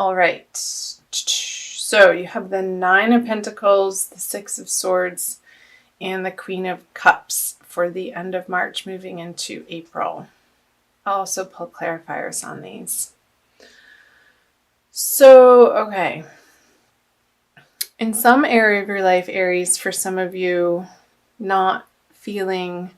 All right. So you have the Nine of Pentacles, the Six of Swords, and the Queen of Cups for the end of March moving into April. I'll also pull clarifiers on these. So, okay. In some area of your life, Aries, for some of you, not feeling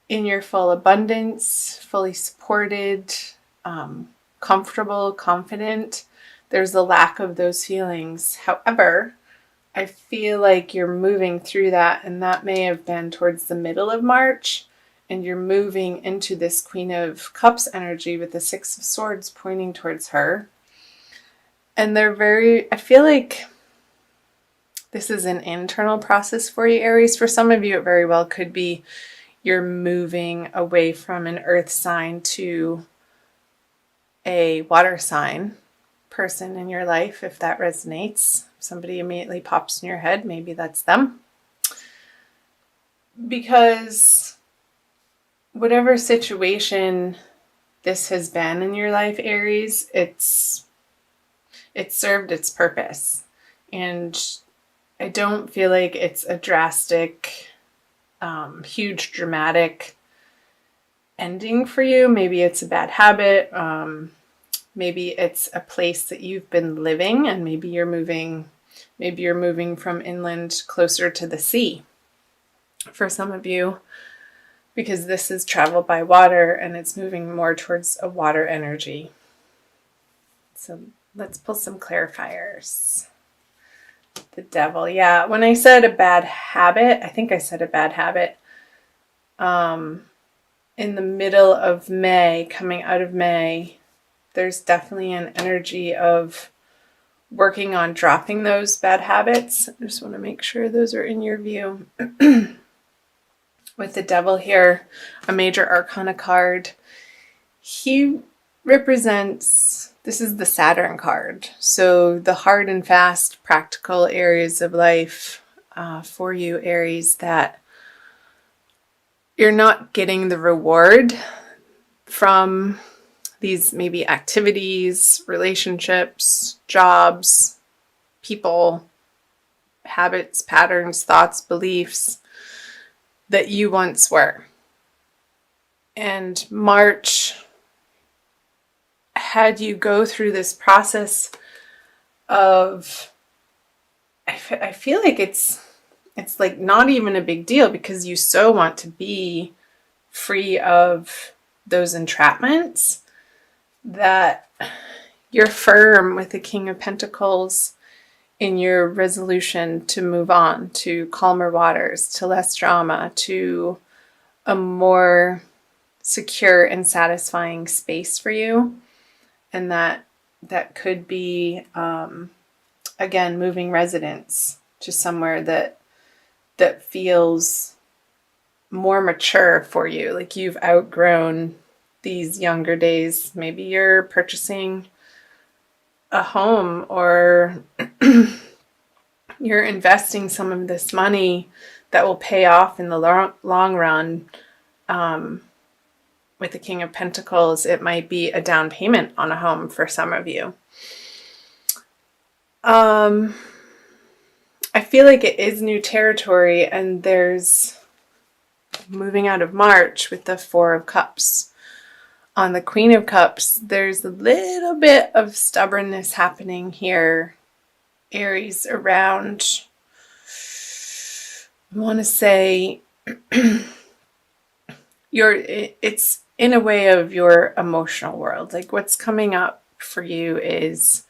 in your full abundance, fully supported, comfortable, confident, there's a lack of those feelings. However, I feel like you're moving through that, and that may have been towards the middle of March, and you're moving into this Queen of Cups energy with the Six of Swords pointing towards her. And I feel like this is an internal process for you, Aries. For some of you, it very well could be you're moving away from an earth sign to a water sign person in your life, if that resonates. Somebody immediately pops in your head, maybe that's them. Because whatever situation this has been in your life, Aries, it's served its purpose. And I don't feel like it's a drastic, huge, dramatic ending for you. Maybe it's a bad habit. Maybe it's a place that you've been living, and maybe you're moving from inland closer to the sea for some of you, because this is travel by water and it's moving more towards a water energy. So let's pull some clarifiers. The Devil. Yeah, when I said a bad habit, I think I said a bad habit. In the middle of May, coming out of May, there's definitely an energy of working on dropping those bad habits. I just want to make sure those are in your view. With the Devil here, a major arcana card. He represents, this is the Saturn card. So the hard and fast practical areas of life for you, Aries, that you're not getting the reward from these maybe activities, relationships, jobs, people, habits, patterns, thoughts, beliefs that you once were. And March had you go through this process of, I feel like it's like not even a big deal, because you so want to be free of those entrapments that you're firm with the King of Pentacles in your resolution to move on to calmer waters, to less drama, to a more secure and satisfying space for you. And that could be, again, moving residence to somewhere that feels more mature for you, like you've outgrown these younger days. Maybe you're purchasing a home, or you're investing some of this money that will pay off in the long run. With the King of Pentacles, it might be a down payment on a home for some of you. I feel like it is new territory, and there's moving out of March with the Four of Cups. On the Queen of Cups, there's a little bit of stubbornness happening here, Aries, around, I want to say, it's in a way of your emotional world. Like what's coming up for you is,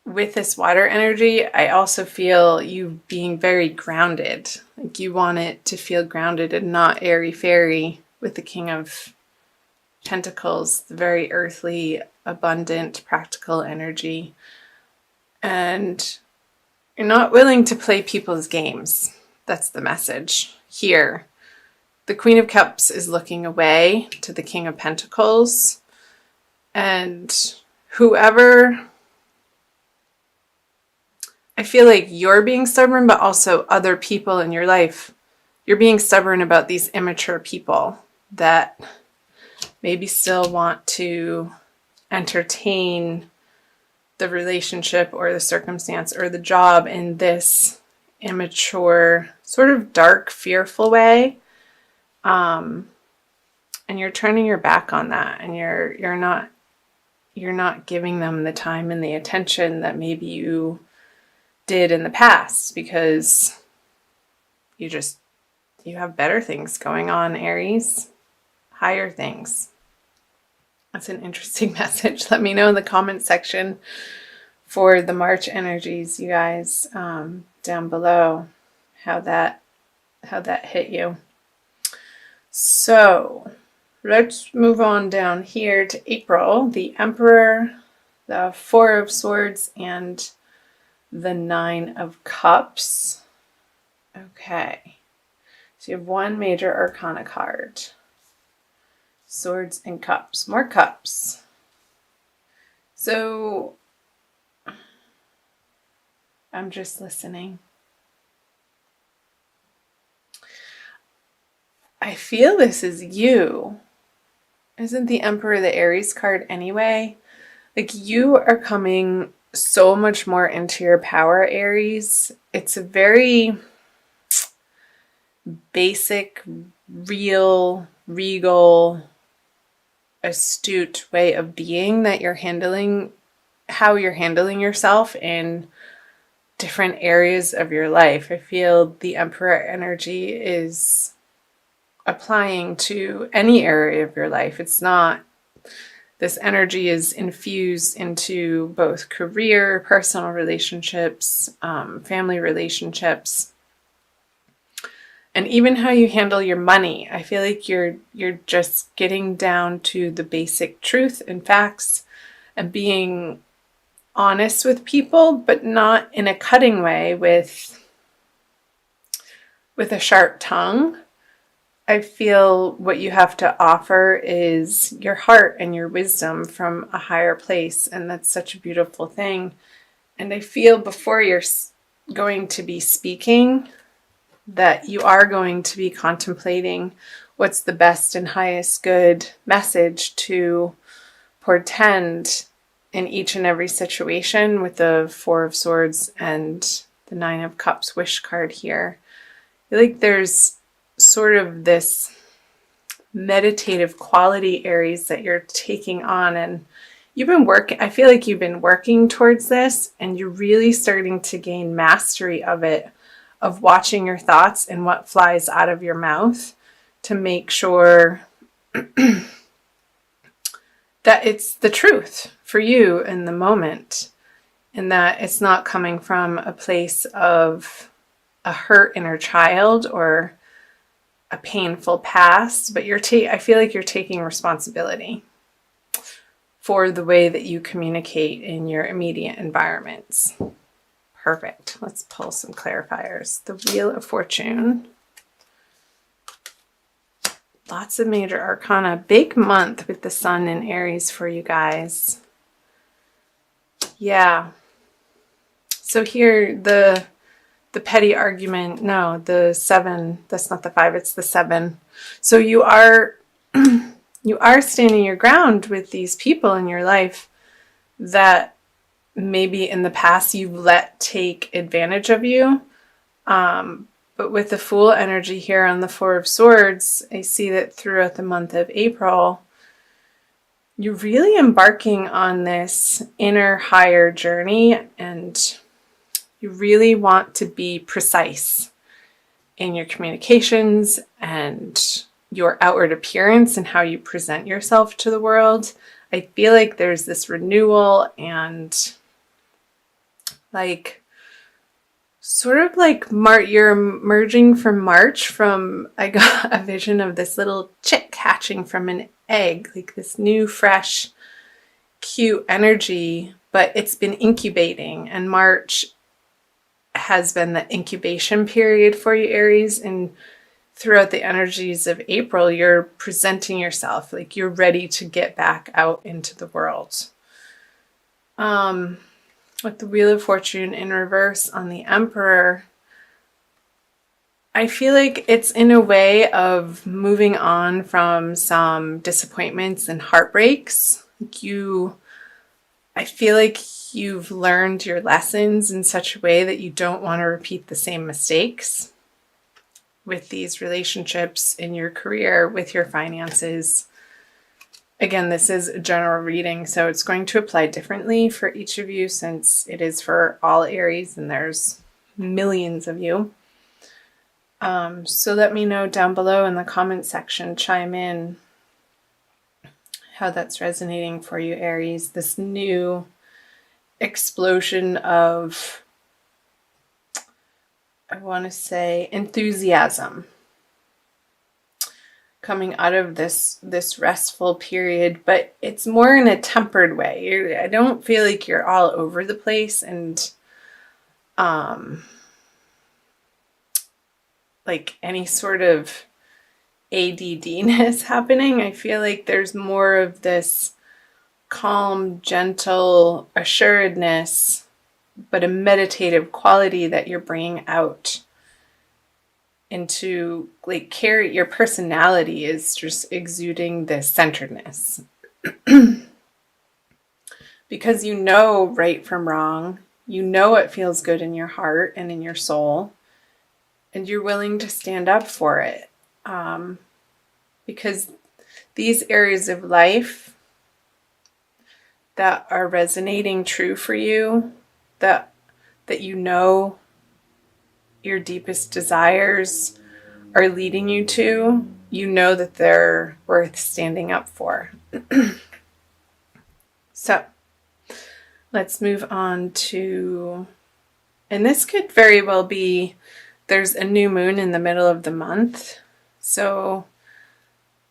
with this water energy, I also feel you being very grounded. Like you want it to feel grounded and not airy-fairy with the King of Pentacles, the very earthly, abundant, practical energy. And you're not willing to play people's games. That's the message here. The Queen of Cups is looking away to the King of Pentacles. And whoever, I feel like you're being stubborn, but also other people in your life. You're being stubborn about these immature people that maybe still want to entertain the relationship or the circumstance or the job in this immature, sort of dark, fearful way. And you're turning your back on that, and you're not giving them the time and the attention that maybe you did in the past, because you have better things going on, Aries. Higher things. That's an interesting message. Let me know in the comment section for the March energies, you guys, down below, how that hit you. So let's move on down here to April. The Emperor, the Four of Swords, and the Nine of Cups. Okay. So you have one major arcana card. Swords and Cups. More cups. So I'm just listening. I feel this is you. Isn't the Emperor the Aries card anyway? Like, you are coming so much more into your power, Aries. It's a very basic, real, regal, astute way of being that you're handling, how you're handling yourself in different areas of your life. I feel the Emperor energy is applying to any area of your life. It's not, this energy is infused into both career, personal relationships, family relationships, and even how you handle your money. I feel like you're just getting down to the basic truth and facts and being honest with people, but not in a cutting way with a sharp tongue. I feel what you have to offer is your heart and your wisdom from a higher place, and that's such a beautiful thing. And I feel before you're going to be speaking, that you are going to be contemplating what's the best and highest good message to portend in each and every situation, with the Four of Swords and the Nine of Cups wish card here. I feel like there's sort of this meditative quality, Aries, that you're taking on, and you've been working, I feel like you've been working towards this, and you're really starting to gain mastery of it, of watching your thoughts and what flies out of your mouth to make sure that it's the truth for you in the moment, and that it's not coming from a place of a hurt inner child or a painful past, but I feel like you're taking responsibility for the way that you communicate in your immediate environments. Perfect. Let's pull some clarifiers. The Wheel of Fortune. Lots of major arcana. Big month with the Sun in Aries for you guys. Yeah. So here, the petty argument, no, the 7, that's not the 5, it's the 7. So you are standing your ground with these people in your life that maybe in the past you've let take advantage of you. But with the Fool energy here on the Four of Swords, I see that throughout the month of April, you're really embarking on this inner higher journey, and you really want to be precise in your communications and your outward appearance and how you present yourself to the world. I feel like there's this renewal and like sort of like you're emerging from March from, I got a vision of this little chick hatching from an egg, like this new, fresh, cute energy, but it's been incubating, and March has been the incubation period for you, Aries, and throughout the energies of April, you're presenting yourself like you're ready to get back out into the world. With the Wheel of Fortune in reverse on the Emperor, I feel like it's in a way of moving on from some disappointments and heartbreaks. I feel like you've learned your lessons in such a way that you don't want to repeat the same mistakes with these relationships, in your career, with your finances. Again, this is a general reading, so it's going to apply differently for each of you since it is for all Aries and there's millions of you. So let me know down below in the comment section, chime in how that's resonating for you, Aries. This new explosion of, I want to say, enthusiasm coming out of this restful period, but it's more in a tempered way. I don't feel like you're all over the place and like any sort of ADD-ness happening. I feel like there's more of this calm, gentle assuredness, but a meditative quality that you're bringing out into, like, your personality is just exuding this centeredness. Because you know right from wrong, you know what feels good in your heart and in your soul, and you're willing to stand up for it. Because these areas of life that are resonating true for you, that you know your deepest desires are leading you to, you know that they're worth standing up for. So let's move on to, and this could very well be, there's a new moon in the middle of the month. So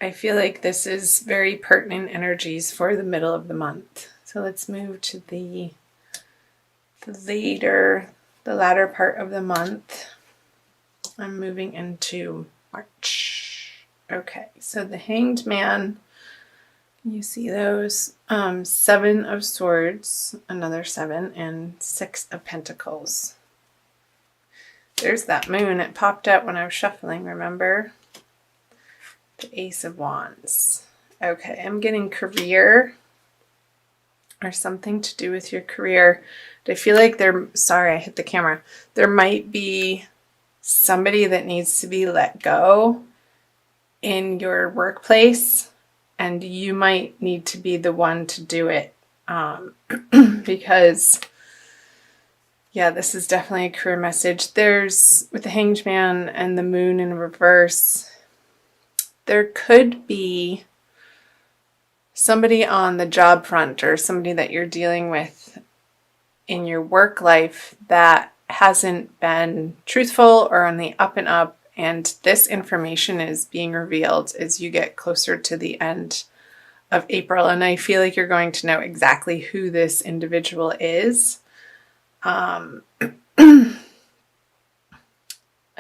I feel like this is very pertinent energies for the middle of the month. So let's move to the latter part of the month. I'm moving into March. Okay, so the Hanged Man, you see those? 7 of Swords, another 7, and 6 of Pentacles. There's that moon. It popped out when I was shuffling, remember? The Ace of Wands. Okay, I'm getting career or something to do with your career. I feel like sorry, I hit the camera. There might be somebody that needs to be let go in your workplace, and you might need to be the one to do it. Because, yeah, this is definitely a career message. There's, with the Hanged Man and the moon in reverse, there could be somebody on the job front or somebody that you're dealing with in your work life that hasn't been truthful or on the up and up, and this information is being revealed as you get closer to the end of April, and I feel like you're going to know exactly who this individual is. I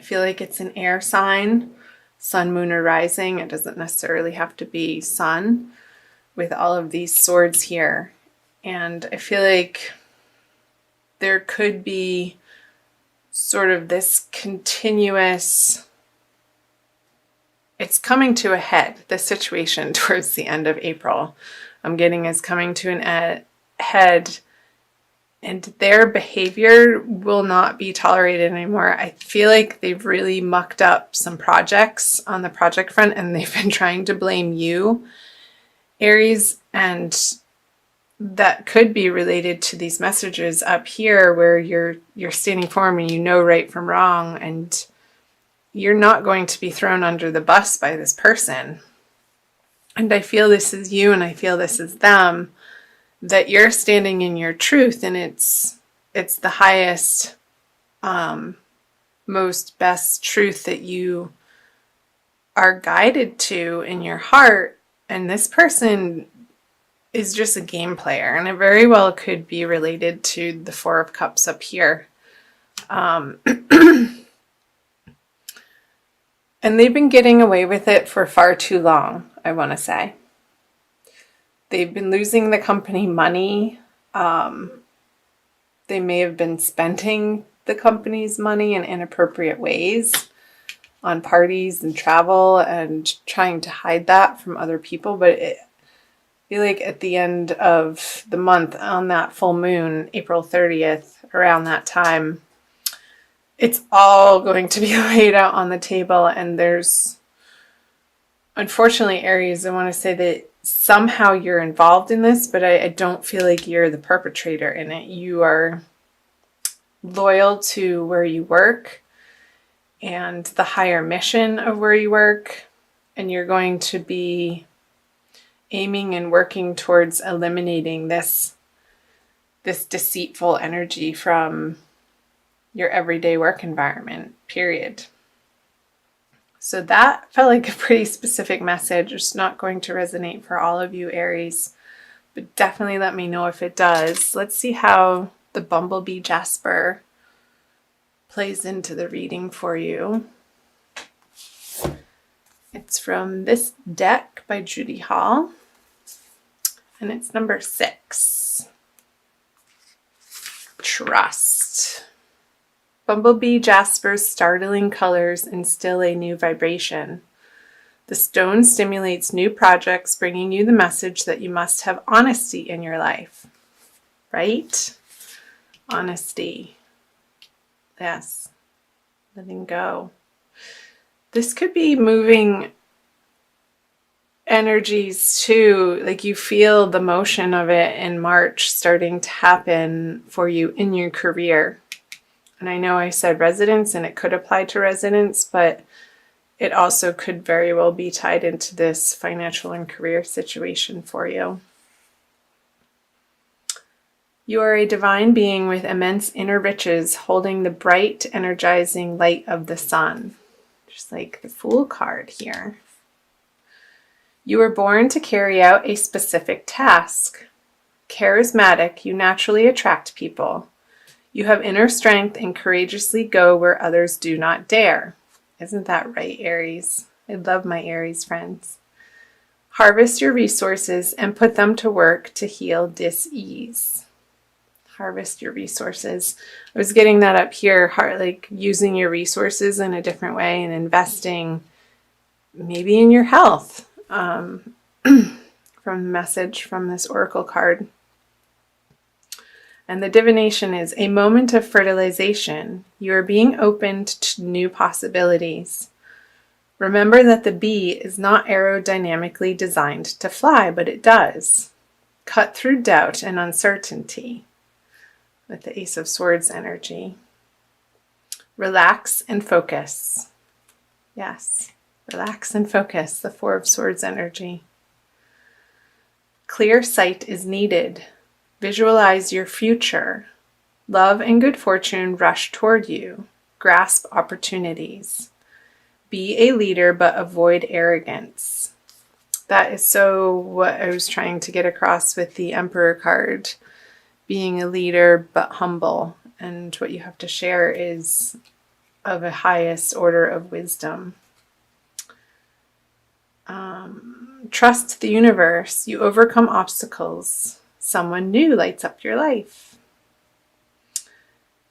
feel like it's an air sign, sun, moon, or rising. It doesn't necessarily have to be sun with all of these swords here. And I feel like there could be sort of this continuous, it's coming to a head, the situation towards the end of April, I'm getting is coming to an head, and their behavior will not be tolerated anymore. I feel like they've really mucked up some projects on the project front, and they've been trying to blame you, Aries, and that could be related to these messages up here where you're standing firm and you know right from wrong, and you're not going to be thrown under the bus by this person. And I feel this is you, and I feel this is them, that you're standing in your truth, and it's the highest, most best truth that you are guided to in your heart. And this person is just a game player, and it very well could be related to the Four of Cups up here. And they've been getting away with it for far too long, I want to say. They've been losing the company money. They may have been spending the company's money in inappropriate ways on parties and travel and trying to hide that from other people. But feel like at the end of the month, on that full moon, April 30th, around that time, it's all going to be laid out on the table. And there's, unfortunately, Aries, I want to say that somehow you're involved in this, but I don't feel like you're the perpetrator in it. You are loyal to where you work and the higher mission of where you work, and you're going to be aiming and working towards eliminating this deceitful energy from your everyday work environment, period. So that felt like a pretty specific message. It's not going to resonate for all of you, Aries, but definitely let me know if it does. Let's see how the Bumblebee Jasper plays into the reading for you. It's from this deck by Judy Hall, and it's number 6. Trust. Bumblebee Jasper's startling colors instill a new vibration. The stone stimulates new projects, bringing you the message that you must have honesty in your life. Right? Honesty. Yes. Letting go. This could be moving energies too. Like you feel the motion of it in March starting to happen for you in your career. And I know I said residents, and it could apply to residents, but it also could very well be tied into this financial and career situation for you. You are a divine being with immense inner riches, holding the bright, energizing light of the sun. Just like the Fool card here. You were born to carry out a specific task. Charismatic, you naturally attract people. You have inner strength and courageously go where others do not dare. Isn't that right, Aries? I love my Aries friends. Harvest your resources and put them to work to heal dis-ease. Harvest your resources. I was getting that up here, like using your resources in a different way and investing maybe in your health. From the message from this oracle card. And the divination is a moment of fertilization. You are being opened to new possibilities. Remember that the bee is not aerodynamically designed to fly, but it does. Cut through doubt and uncertainty with the Ace of Swords energy. Relax and focus. Yes, relax and focus, the Four of Swords energy. Clear sight is needed. Visualize your future. Love and good fortune rush toward you. Grasp opportunities. Be a leader, but avoid arrogance. That is so what I was trying to get across with the Emperor card. Being a leader, but humble. And what you have to share is of a highest order of wisdom. Trust the universe. You overcome obstacles. Someone new lights up your life.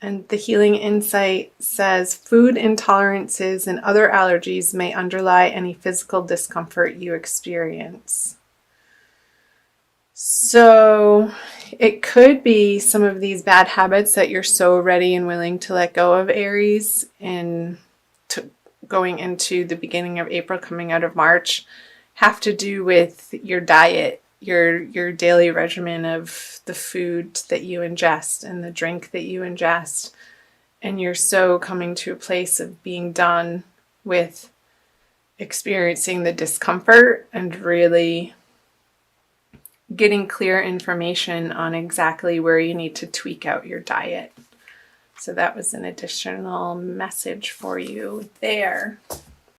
And the healing insight says food intolerances and other allergies may underlie any physical discomfort you experience. So it could be some of these bad habits that you're so ready and willing to let go of, Aries, and going into the beginning of April, coming out of March, have to do with your diet, your daily regimen of the food that you ingest and the drink that you ingest. And you're so coming to a place of being done with experiencing the discomfort and really getting clear information on exactly where you need to tweak out your diet. So that was an additional message for you there.